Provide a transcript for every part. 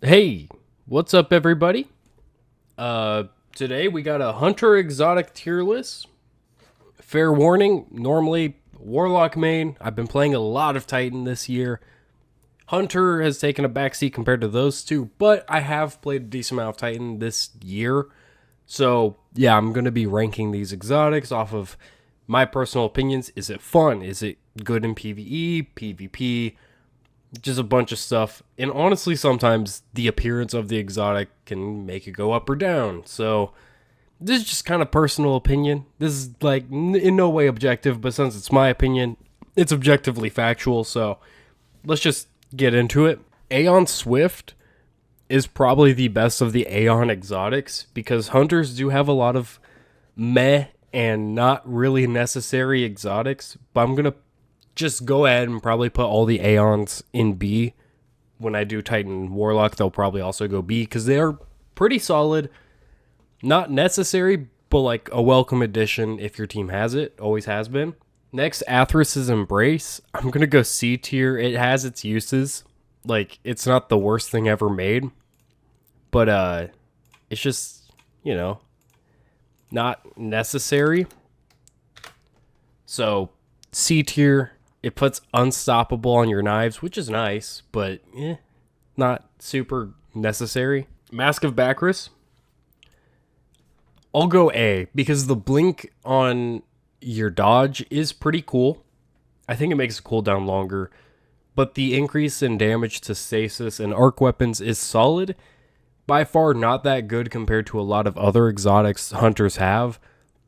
Hey, what's up, everybody? Today we got a Hunter exotic tier list. Fair warning, normally Warlock main. I've been playing a lot of Titan this year. Hunter has taken a backseat compared to those two, but I have played a decent amount of Titan this year. So, yeah, I'm going to be ranking these exotics off of my personal opinions. Is it fun? Is it good in PvE, PvP? Just a bunch of stuff. And honestly, sometimes the appearance of the exotic can make it go up or down. So this is just kind of personal opinion. This is like in no way objective, but since it's my opinion, it's objectively factual. So let's just get into it. Aeon Swift is probably the best of the Aeon exotics because hunters do have a lot of meh and not really necessary exotics, but I'm going to just go ahead and probably put all the Aeons in B. When I do Titan Warlock, they'll probably also go B because they're pretty solid. Not necessary, but like a welcome addition if your team has it. Always has been. Next, Athrus's Embrace. I'm going to go C tier. It has its uses. Like, it's not the worst thing ever made. But it's just, not necessary. So, C tier. It puts Unstoppable on your knives, which is nice, but not super necessary. Mask of Bacchus. I'll go A because the blink on your dodge is pretty cool. I think it makes it cooldown longer, but the increase in damage to stasis and arc weapons is solid. By far not that good compared to a lot of other exotics hunters have,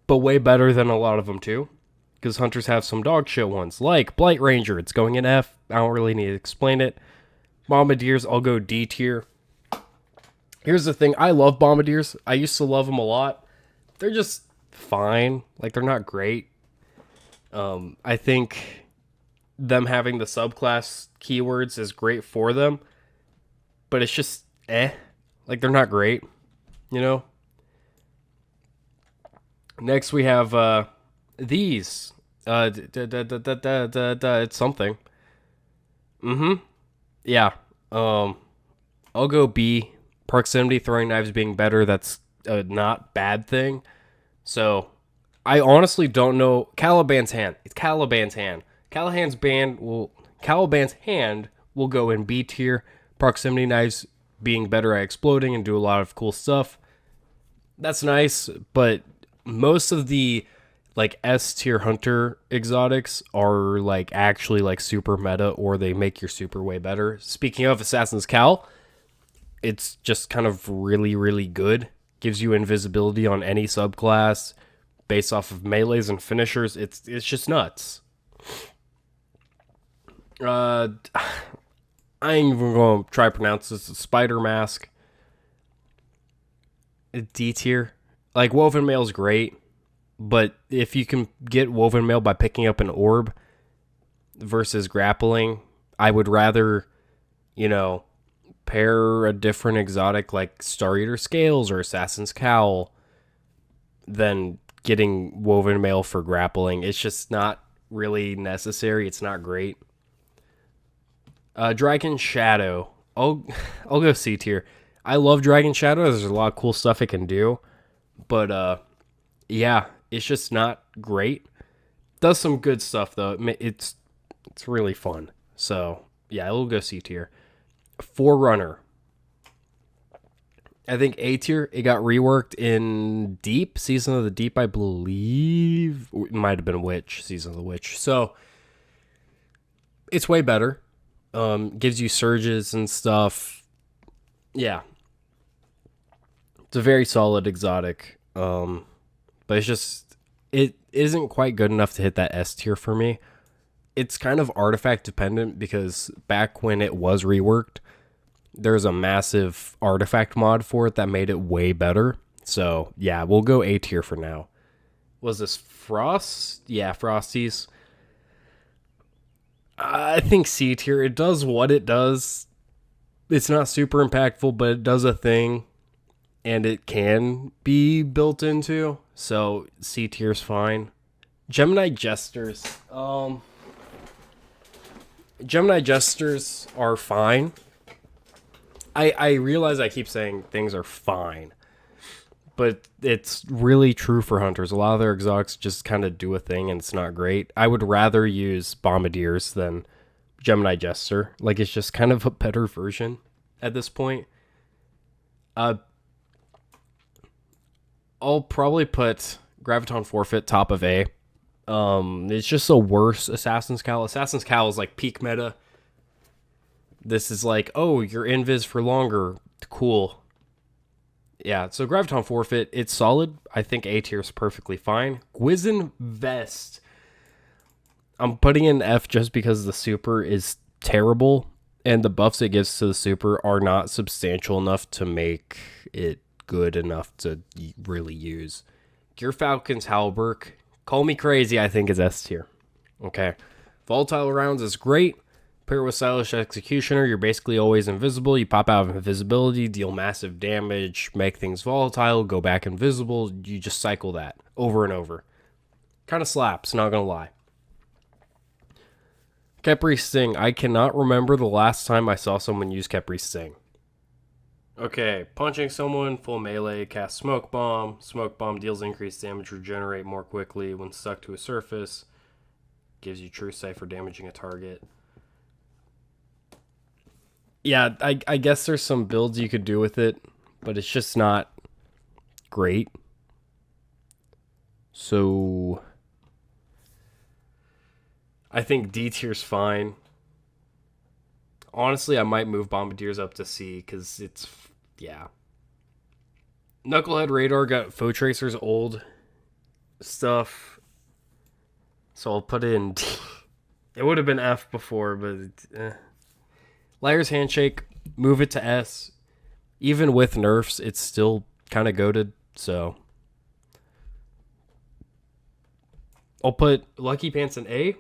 but way better than a lot of them too. Because hunters have some dog shit ones, like Blight Ranger. It's going in F. I don't really need to explain it. Bombardiers, I'll go D tier. Here's the thing. I love Bombardiers. I used to love them a lot. They're just fine. Like, they're not great. I think them having the subclass keywords is great for them. But it's just Like, they're not great. You know? Next, we have these. It's something. Yeah. I'll go B. Proximity throwing knives being better. That's a not bad thing. So, I honestly don't know. Caliban's hand. It's Caliban's hand. Caliban's hand will go in B tier. Proximity knives being better at exploding and do a lot of cool stuff. That's nice, but most of the like S tier hunter exotics are like actually like super meta, or they make your super way better. Speaking of Assassin's Cal, it's just kind of really, really good. Gives you invisibility on any subclass based off of melees and finishers. It's just nuts. Uh, I ain't even gonna try to pronounce this. Spider Mask. D tier. Like Woven Mail's great, but if you can get Woven Mail by picking up an orb versus grappling, I would rather, pair a different exotic like Star Eater Scales or Assassin's Cowl than getting Woven Mail for grappling. It's just not really necessary. It's not great. Dragon Shadow. I'll go C tier. I love Dragon Shadow. There's a lot of cool stuff it can do, but yeah, it's just not great. Does some good stuff though. It's really fun. So yeah, it'll go C tier. Forerunner. I think A tier. It got reworked in Deep, Season of the Deep, I believe. It might have been Witch, Season of the Witch. So it's way better. Gives you surges and stuff. Yeah. It's a very solid exotic. But it's just, it isn't quite good enough to hit that S tier for me. It's kind of artifact dependent because back when it was reworked, there's a massive artifact mod for it that made it way better. So yeah, we'll go A tier for now. Was this Frost? Yeah, Frosties. I think C tier. It does what it does. It's not super impactful, but it does a thing, and it can be built into. So C tier's fine. Gemini Jesters. Gemini Jesters are fine. I realize I keep saying things are fine, but it's really true for hunters. A lot of their exotics just kind of do a thing and it's not great. I would rather use bombardiers than Gemini Jester. Like, it's just kind of a better version at this point. Uh, I'll probably put Graviton Forfeit top of A. It's just a worse Assassin's Cowl. Assassin's Cowl is like peak meta. This is like, oh, you're invis for longer. Cool. Yeah, so Graviton Forfeit, it's solid. I think A tier is perfectly fine. Guizen Vest. I'm putting in F just because the super is terrible, and the buffs it gives to the super are not substantial enough to make it good enough to really use. Gear Falcon's Halberg. Call me crazy, I think is S tier. Okay. Volatile Rounds is great. Pair with Stylish Executioner, you're basically always invisible. You pop out of invisibility, deal massive damage, make things volatile, go back invisible. You just cycle that over and over. Kind of slaps, not gonna lie. Khepri Sting. I cannot remember the last time I saw someone use Khepri Sting. Okay, punching someone, full melee, cast Smoke Bomb. Smoke Bomb deals increased damage, regenerate more quickly when stuck to a surface. Gives you true sight for damaging a target. Yeah, I guess there's some builds you could do with it, but it's just not great. So I think D tier's fine. Honestly, I might move Bombardiers up to C because it's, yeah. Knucklehead Radar got Foe Tracer's old stuff, so I'll put it in D. It would have been F before, but Liar's Handshake, move it to S. Even with nerfs, it's still kind of goated, so I'll put Lucky Pants in A.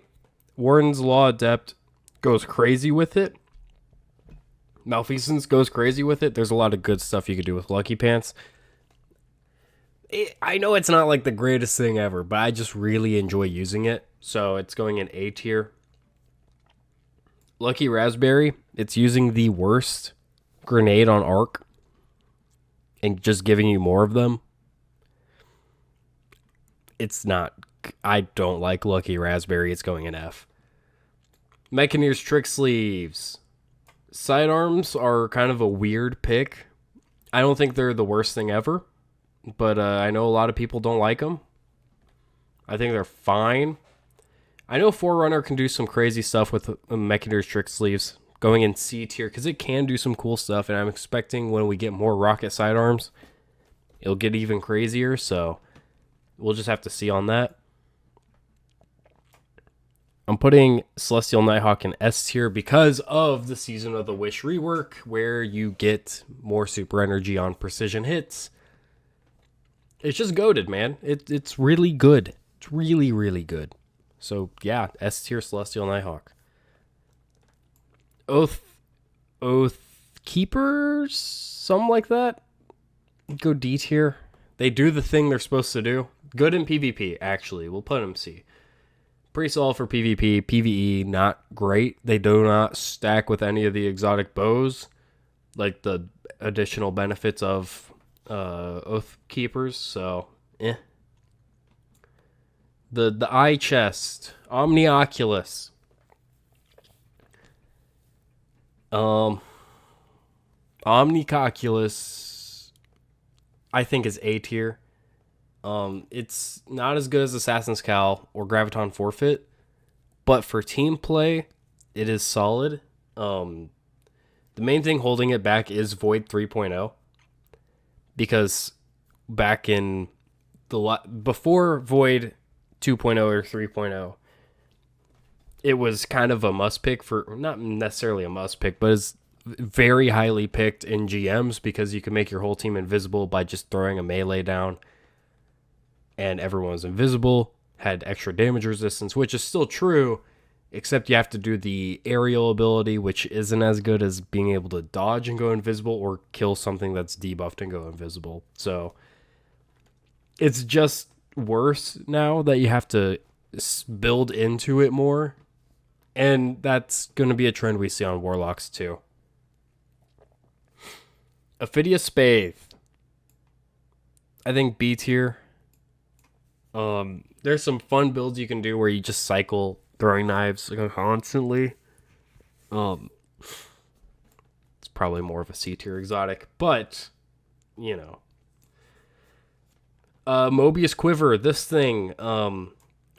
Warren's Law Adept goes crazy with it. Malfeasance goes crazy with it. There's a lot of good stuff you could do with Lucky Pants. I know it's not like the greatest thing ever, but I just really enjoy using it, so it's going in A tier. Lucky Raspberry, it's using the worst grenade on arc and just giving you more of them. It's not, I don't like Lucky Raspberry. It's going in F. Mechaneer's Trick Sleeves. Sidearms are kind of a weird pick. I don't think they're the worst thing ever, but I know a lot of people don't like them. I think they're fine. I know Forerunner can do some crazy stuff with Mechaneer's Trick Sleeves, going in C tier, because it can do some cool stuff, and I'm expecting when we get more rocket sidearms, it'll get even crazier, so we'll just have to see on that. I'm putting Celestial Nighthawk in S tier because of the Season of the Wish rework, where you get more super energy on precision hits. It's just goated, man. It's really good. It's really, really good. So, yeah, S tier Celestial Nighthawk. Oath Keepers? Something like that? Go D tier. They do the thing they're supposed to do. Good in PvP, actually. We'll put them C. Pretty solid for PvP. PvE, not great. They do not stack with any of the exotic bows, like the additional benefits of Oath Keepers, so, eh. The eye chest, Omnioculus. Omnioculus, I think is A tier. It's not as good as Assassin's Cowl or Graviton Forfeit, but for team play, it is solid. The main thing holding it back is Void 3.0, because back in before Void 2.0 or 3.0, it was kind of a must pick for, not necessarily a must pick, but it's very highly picked in GMs because you can make your whole team invisible by just throwing a melee down, and everyone was invisible, had extra damage resistance, which is still true, except you have to do the aerial ability, which isn't as good as being able to dodge and go invisible or kill something that's debuffed and go invisible. So it's just worse now that you have to build into it more, and that's going to be a trend we see on Warlocks too. Ophidia Spathe. I think B tier. There's some fun builds you can do where you just cycle throwing knives constantly. It's probably more of a C tier exotic, but you know. Mobius Quiver, this thing,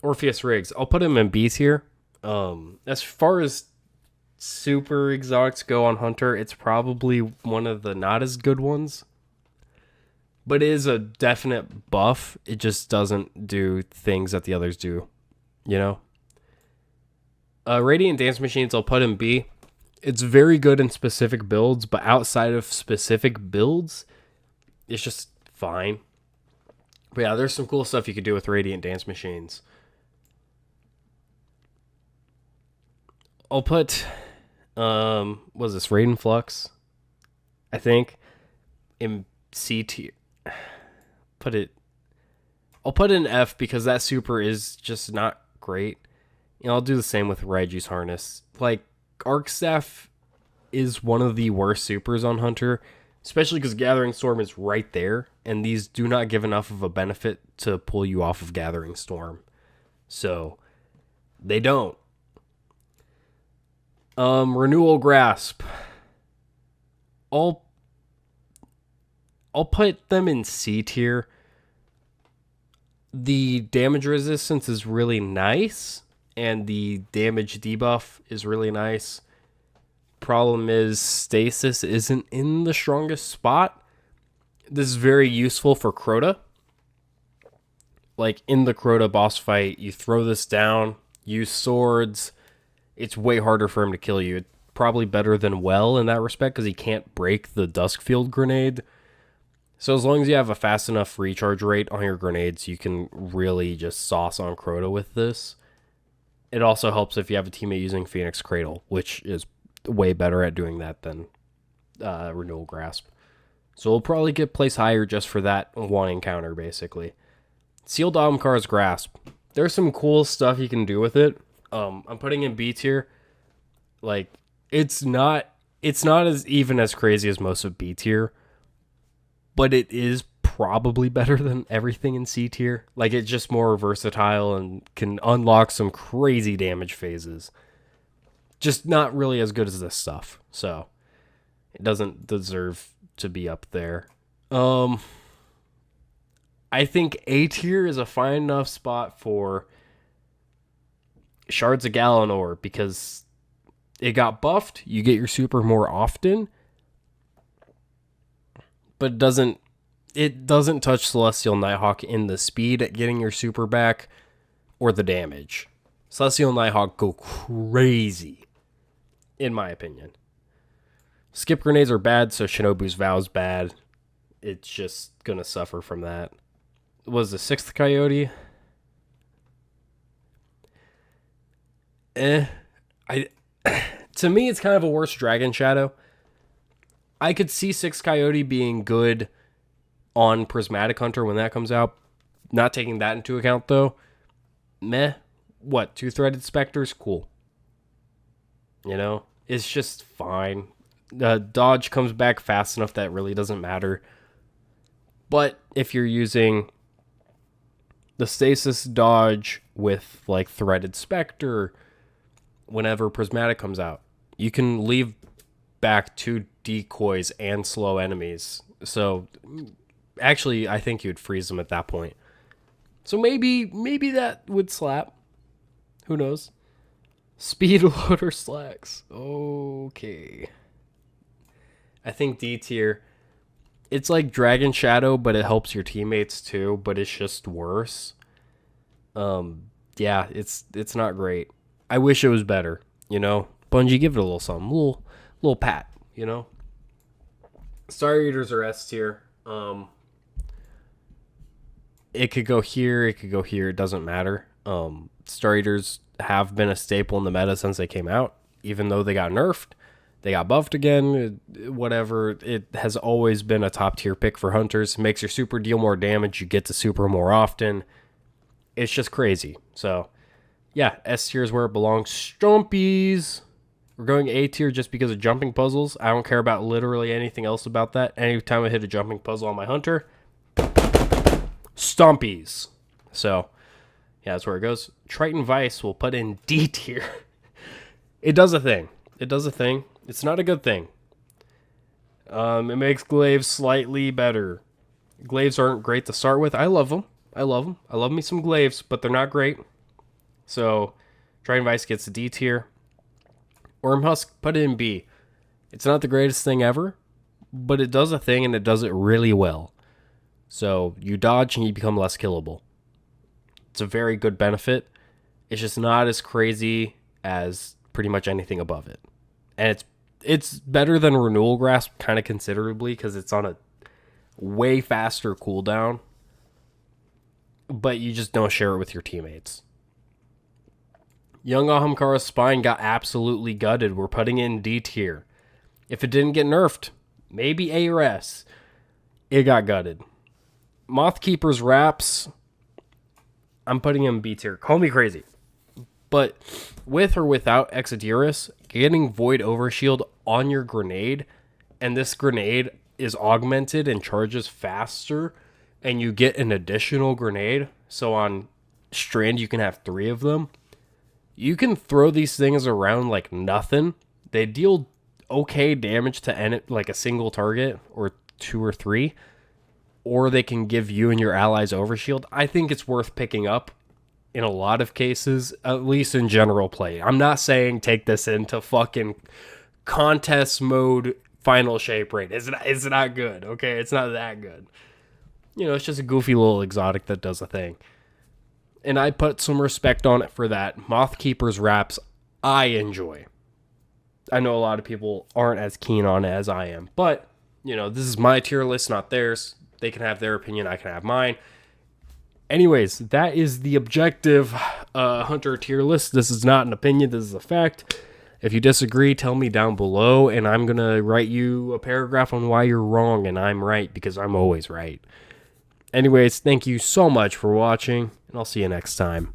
Orpheus Riggs. I'll put him in B tier. As far as super exotics go on Hunter, it's probably one of the not as good ones. But it is a definite buff. It just doesn't do things that the others do, you know? Radiant Dance Machines, I'll put in B. It's very good in specific builds, but outside of specific builds, it's just fine. But yeah, there's some cool stuff you could do with Radiant Dance Machines. I'll put, what was this, Raiden Flux? I think, in C tier. I'll put it in F because that super is just not great. You know, I'll do the same with Raiju's Harness. Like, Arc Staff is one of the worst supers on Hunter, especially because Gathering Storm is right there, and these do not give enough of a benefit to pull you off of Gathering Storm. So, they don't. Renewal Grasp. I'll put them in C tier. The damage resistance is really nice, and the damage debuff is really nice. Problem is, Stasis isn't in the strongest spot. This is very useful for Crota. Like, in the Crota boss fight, you throw this down, use swords. It's way harder for him to kill you. It's probably better than Well in that respect, because he can't break the Duskfield grenade. So as long as you have a fast enough recharge rate on your grenades, you can really just sauce on Crota with this. It also helps if you have a teammate using Phoenix Cradle, which is way better at doing that than Renewal Grasp. So we'll probably get placed higher just for that one encounter, basically. Sealed Omkar's Grasp. There's some cool stuff you can do with it. I'm putting in B tier. Like, it's not as even as crazy as most of B tier, but it is probably better than everything in C tier. Like, it's just more versatile and can unlock some crazy damage phases. Just not really as good as this stuff. So, it doesn't deserve to be up there. I think A tier is a fine enough spot for Shards of Galanor, because it got buffed. You get your super more often, but it doesn't touch Celestial Nighthawk in the speed at getting your super back or the damage. Celestial Nighthawk go crazy, in my opinion. Skip grenades are bad, so Shinobu's Vow's bad. It's just gonna suffer from that. Was the 6th Coyote? To me, it's kind of a worse Dragon Shadow. I could see 6th Coyote being good on Prismatic Hunter when that comes out. Not taking that into account, though. Meh. What? 2-threaded Spectres? Cool. You know? It's just fine. Dodge comes back fast enough that it really doesn't matter. But if you're using the Stasis dodge with, like, Threaded Spectre, whenever Prismatic comes out, you can leave back 2 decoys and slow enemies. So, actually, I think you'd freeze them at that point. So maybe that would slap. Who knows? Speed loader slacks. Okay. I think D tier. It's like Dragon Shadow, but it helps your teammates too, but it's just worse. Yeah, it's not great. I wish it was better, you know? Bungie, give it a little something. Little pat, you know? Star Eaters are S tier. It could go here, it could go here, it doesn't matter. Star Eaters have been a staple in the meta since they came out. Even though they got nerfed, they got buffed again, whatever. It has always been a top tier pick for hunters. It makes your super deal more damage, you get to super more often. It's just crazy. So, yeah, S tier is where it belongs. Stompies. We're going A tier just because of jumping puzzles. I don't care about literally anything else about that. Anytime I hit a jumping puzzle on my hunter, stompies. So, yeah, that's where it goes. Triton Vice will put in D tier. It does a thing. It does a thing. It's not a good thing. It makes glaives slightly better. Glaives aren't great to start with. I love them. I love them. I love me some glaives, but they're not great. So, Triton Vice gets a D tier. Wormhusk, put it in B. It's not the greatest thing ever, but it does a thing and it does it really well. So, you dodge and you become less killable. It's a very good benefit. It's just not as crazy as pretty much anything above it. And it's better than Renewal Grasp kind of considerably because it's on a way faster cooldown. But you just don't share it with your teammates. Young Ahamkara's spine got absolutely gutted. We're putting in D tier. If it didn't get nerfed, maybe A or S. It got gutted. Mothkeeper's wraps, I'm putting him B tier. Call me crazy. But with or without Exodirus, getting Void Overshield on your grenade, and this grenade is augmented and charges faster, and you get an additional grenade, so on Strand you can have 3 of them. You can throw these things around like nothing. They deal okay damage to like a single target, or 2 or 3. Or they can give you and your allies overshield. I think it's worth picking up in a lot of cases, at least in general play. I'm not saying take this into fucking contest mode final shape rate. It's not good, okay? It's not that good. You know, it's just a goofy little exotic that does a thing. And I put some respect on it for that. Mothkeeper's wraps, I enjoy. I know a lot of people aren't as keen on it as I am. But, you know, this is my tier list, not theirs. They can have their opinion, I can have mine. Anyways, that is the objective Hunter tier list. This is not an opinion, this is a fact. If you disagree, tell me down below, and I'm going to write you a paragraph on why you're wrong and I'm right, because I'm always right. Anyways, thank you so much for watching, and I'll see you next time.